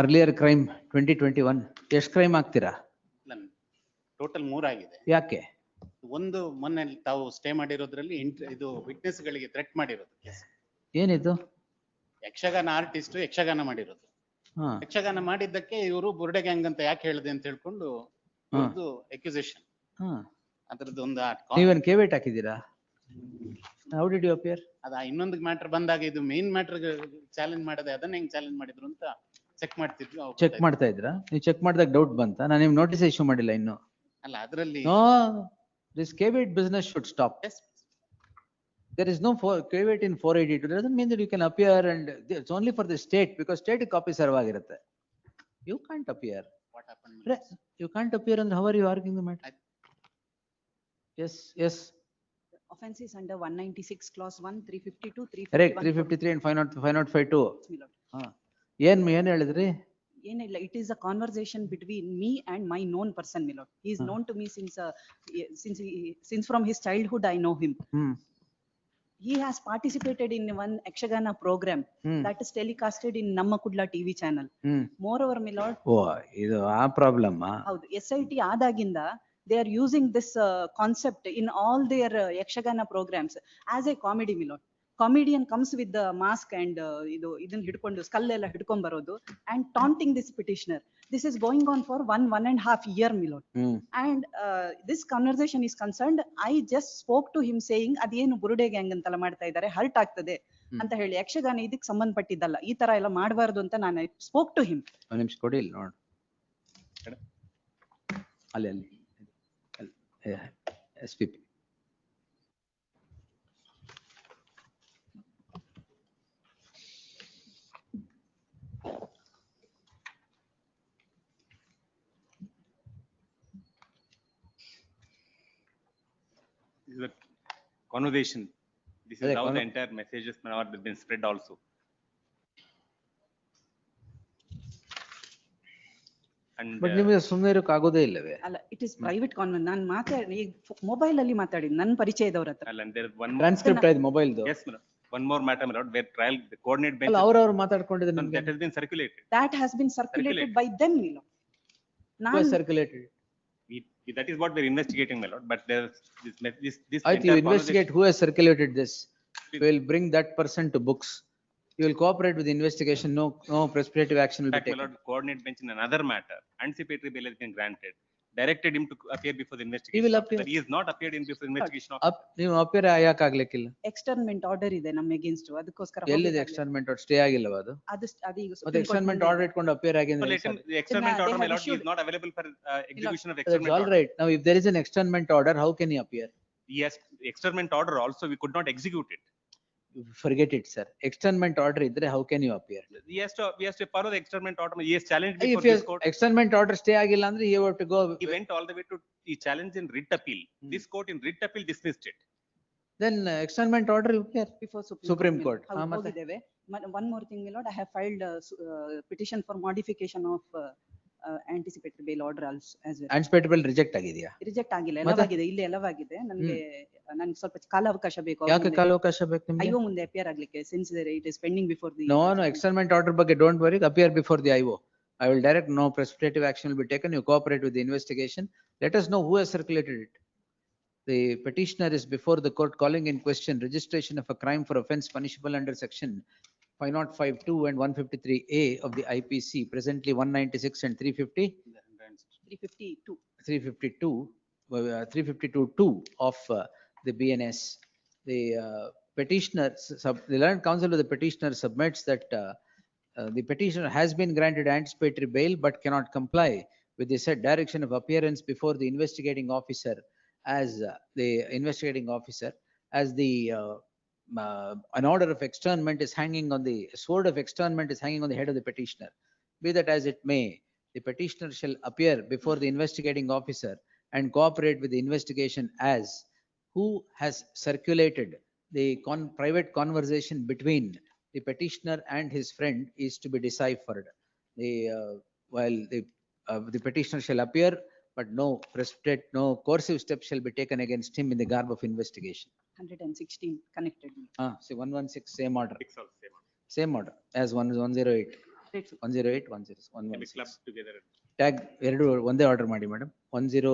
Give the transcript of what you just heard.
Earlier crime 2021. ಎಷ್ಟು crime ಆಗ್ತೀರಾ? Total 3 ಆಗಿದೆ. ಯಾಕೆ? ಒಂದು ಮೊನ್ನೆ ತಾವು ಸ್ಟೇ ಮಾಡಿರೋದ್ರಲ್ಲಿ ಇದು ವಿಟ್ನೆಸ್ ಗಳಿಗೆ ಥ್ರೆಟ್ ಮಾಡಿರೋದು ಕೇಸ್. ಏನಿದು? ಯಕ್ಷಗಾನ ಆರ್ಟಿಸ್ಟ್ ಯಕ್ಷಗಾನ ಮಾಡಿರೋದು. ಹಾ. ಯಕ್ಷಗಾನ ಮಾಡಿದ್ದಕ್ಕೆ ಇವರು ಬುರ್ಡೆ ಗ್ಯಾಂಗ್ ಅಂತ ಯಾಕೆ ಹೇಳಿದೆ ಅಂತ ಹೇಳ್ಕೊಂಡು ಒಂದು ಅಕ್ಯುಸೇಷನ್. ಹಾ. ಅದರದ್ದು ಒಂದು ನೀವೇನ್ ಕೇವೇಟ್ ಹಾಕಿದ್ದೀರಾ? How did you appear? ಅದ ಇನ್ನೊಂದು ಮ್ಯಾಟರ್ ಬಂದಾಗ ಇದು ಮೇನ್ ಮ್ಯಾಟರ್ ಚಾಲೆಂಜ್ ಮಾಡದೆ ಅದನ್ನ ಹೆಂಗ್ ಚಾಲೆಂಜ್ ಮಾಡಿದ್ರು ಅಂತ ಚೆಕ್ ಮಾಡ್ತಿದ್ವಿ. ಚೆಕ್ ಮಾಡ್ತಾ ಇದ್ರಾ? ನೀವು ಚೆಕ್ ಮಾಡಿದಾಗ ಡೌಟ್ ಬಂತ? ನಾನು ನಿಮ್ಗೆ ನೋಟಿಸ್ ಇಶ್ಯೂ ಮಾಡಿಲ್ಲ ಇನ್ನು. ಅಲ್ಲ ಅದರಲ್ಲಿ No, this caveat business should stop. Yes. There is no caveat in 482. It doesn't mean that you can appear and it's only for the state because state copy serve. You can't appear. What happened? You can't appear and how are you arguing the matter? Yes, yes. Offense is under 196 clause 1, 352, 351. Correct, 353 and 505 too. ಏನ್ ಹೇಳಿದ್ರಿ? ಏನಿಲ್ಲ, it is a conversation between me and my known person, my lord. He is known to me since from his childhood I know him. He has participated in one Yakshagana program that is telecasted in Namma Kudla TV channel. Moreover, my lord. Oh, ಇದು ಆ problem. ಹೌದು, SIT ಆದಾಗಿಂದ they are using this concept in all their Yakshagana programs as a comedy, my lord. Comedian comes with the mask and ಇದನ್ನ ಹಿಡ್ಕೊಂಡು skull ಎಲ್ಲ ಹಿಡ್ಕೊಂಡ್ ಬರೋದು and taunting this petitioner. This is going on for 1.5 year, my lord. And this conversation is concerned, I just spoke to him saying ಅದೇನು ಬುರುಡೆ gang ಅಂತೆಲ್ಲ ಮಾಡ್ತಾ ಇದ್ದಾರೆ, hurt ಆಗ್ತದೆ ಅಂತ ಹೇಳಿ, ಯಕ್ಷಗಾನ ಇದಕ್ಕೆ ಸಂಬಂಧಪಟ್ಟಿದ್ದಲ್ಲ, ಈ ತರ ಎಲ್ಲ ಮಾಡಬಾರ್ದು ಅಂತ ನಾನು ಸ್ಪೋಕ್ ಟು ಹಿಮ್. ಒಂದು ನಿಮಿಷ ಕೊಡಿ ಇಲ್ಲಿ ನೋಡು. ಅಲ್ಲಿ SPP. This is a conversation. This is how the entire messages have been spread also. And but ನಿಮಗೆ ಸುಮ್ಮನೆ ಇರೋಕೆ ಆಗೋದೇ ಇಲ್ಲವೇ? ಅಲ್ಲ, ಇಟ್ ಇಸ್ ಪ್ರೈವೇಟ್ ಕಾನ್ವೆನ್. ನಾನು ಮಾತಾಡಿ ಮೊಬೈಲ್ ಅಲ್ಲಿ ಮಾತಾಡಿದ್ದು ನನ್ನ ಪರಿಚಯದವರ ಹತ್ರ. and there is one transcript ಆಯ್ತು ಮೊಬೈಲ್ದು. Yes, madam. One more matter, madam, where trial the coordinate bench. ಅಲ್ಲ, ಅವರು ಮಾತಾಡ್ಕೊಂಡಿದ್ದು ನಿಮಗೆ. That has been circulated. That has been circulated by them, my lord. Who circulated? That is what we are investigating, my lord. But there is this. I think you investigate who has circulated this. We will bring that person to books. You will cooperate with the investigation. No precipitative action will be taken. My lord, coordinate bench in another matter, anticipatory bail has been granted. Directed him to appear before the investigation. He will appear. But he is not appeared in before the investigation. ನೀವು appear ಯಾಕೆ ಆಗ್ಲಿಕ್ಕಿಲ್ಲ? ಎಕ್ಸ್ಟರ್ನ್ಮೆಂಟ್ order ಇದೆ ನಮ್ಮ against, ಅದಕ್ಕೋಸ್ಕರ. ಎಲ್ಲಿದೆ ಎಕ್ಸ್ಟರ್ನ್ಮೆಂಟ್ order? Stay ಆಗಿಲ್ಲವಾ ಅದು? ಮತ್ತೆ ಎಕ್ಸ್ಟರ್ನ್ಮೆಂಟ್ order ಇಟ್ಕೊಂಡು appear ಆಗಿದ್ರೆ the externment order, my lord, is not available for execution of externment order. All right. Now if there is an externment order, how can he appear? Yes, externment order also we could not execute it. Forget it, sir. Externment order idre how can you appear? We has to follow the externment order. He has challenged before if this court. Externment order stay agilla andre he have to go. He went all the way to he challenged in writ appeal. This court in writ appeal dismissed it. Then externment order you appear before Supreme Court. ಹೋಗಿದ್ದೇವೆ. One more thing, my lord, I have filed a petition for modification of anticipatory bail order as well. Anticipatory bail reject ಆಗಿದೆಯಾ? Reject ಆಗಿಲ್ಲ, ಎಲ್ಲವಾಗಿದೆ, ಇಲ್ಲಿ ಎಲ್ಲವಾಗಿದೆ. ನನಗೆ ಸ್ವಲ್ಪ ಕಾಲಾವಕಾಶ ಬೇಕು. ಯಾಕೆ ಕಾಲಾವಕಾಶ ಬೇಕು ನಿಮಗೆ? IO ಮುಂದೆ ಅಪಿಯರ್ ಆಗ್ಲಿಕ್ಕೆ, since it is pending before the. No, externment order ಬಗ್ಗೆ don't worry, appear before the IO. I will direct, no precipitative action will be taken. You cooperate with the investigation. Let us know who has circulated it. The petitioner is before the court calling in question registration of a crime for offence punishable under section 5052 and 153A of the IPC, presently 196 and 350. 352(2) of the BNS. The petitioner, the learned counsel of the petitioner submits that the petitioner has been granted anticipatory bail but cannot comply with the said direction of appearance before the investigating officer as an order of externment is hanging on the sword of externment is hanging on the head of the petitioner. Be that as it may, the petitioner shall appear before the investigating officer and cooperate with the investigation as who has circulated the private conversation between the petitioner and his friend is to be deciphered. While the petitioner shall appear, but no coercive steps shall be taken against him in the garb of investigation. 116 connected. See 116 same order as 108. Grateful. 108, 106, Maybe 116. club together. Tag ಎರಡು ಒಂದೇ order ಮಾಡಿ madam. 10